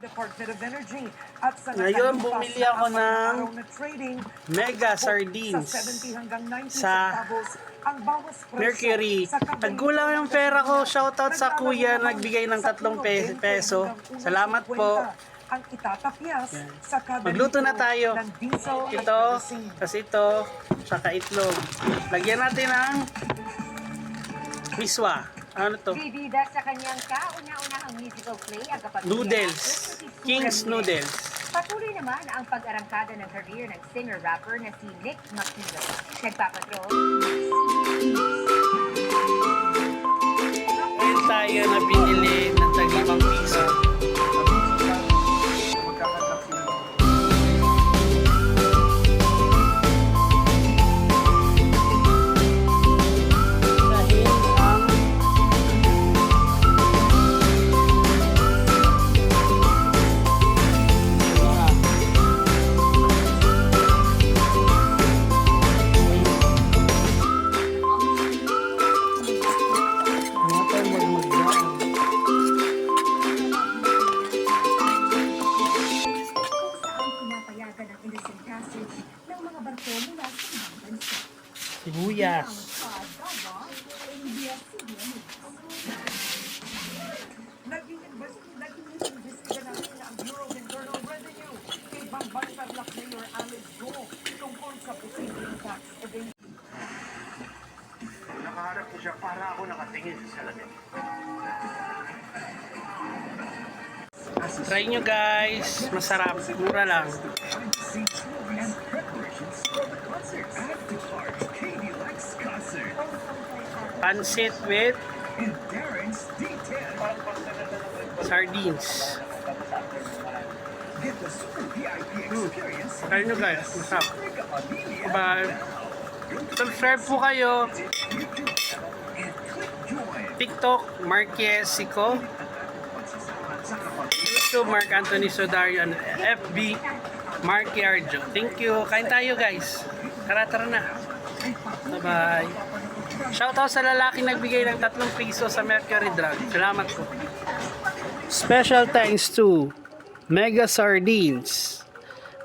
Department of Energy at sa Ngayon, bumili ako ng Mega Sardines sa Mercury. Nagkulang yung pera ko. Shoutout sa kuya nagbigay ng 3 peso. Salamat po. Ang itatapyas sa kada Magluto na tayo. ng diesel at Ito, kerosene. tas ito, saka itlog. Lagyan natin ng miswa. Ano to? Bibida sa kanyang kauna-unahang musical play ang kapamilya Noodles. King's Noodles. Patuloy naman ang pag-arangkada ng career ng singer-rapper na si Nick Makino. Nagpapatrol. Ngayon tayo na binili ng tag-5 piso. Sibuyas. Naging investiga namin ang Bureau of Internal Revenue kay Bambansang Mayor Alice Go tungkol sa posibleng tax evasion. Nakaharap ko siya para ako nakatingin sa salamin. Try nyo guys. Masarap. Mura lang. Pansit with sardines. Try nyo guys. Masarap. Bye. Subscribe po kayo. TikTok, Marquez Sico. YouTube, Mark Anthony Sodario. And FB, Marky Arjo. Thank you. Kain tayo guys. Tara na. Bye-bye. Shoutout sa lalaking nagbigay ng 3 piso sa Mercury Drug. Salamat po. Special thanks to Mega Sardines.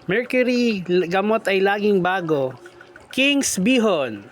Mercury, gamot ay laging bago. King's Bihon.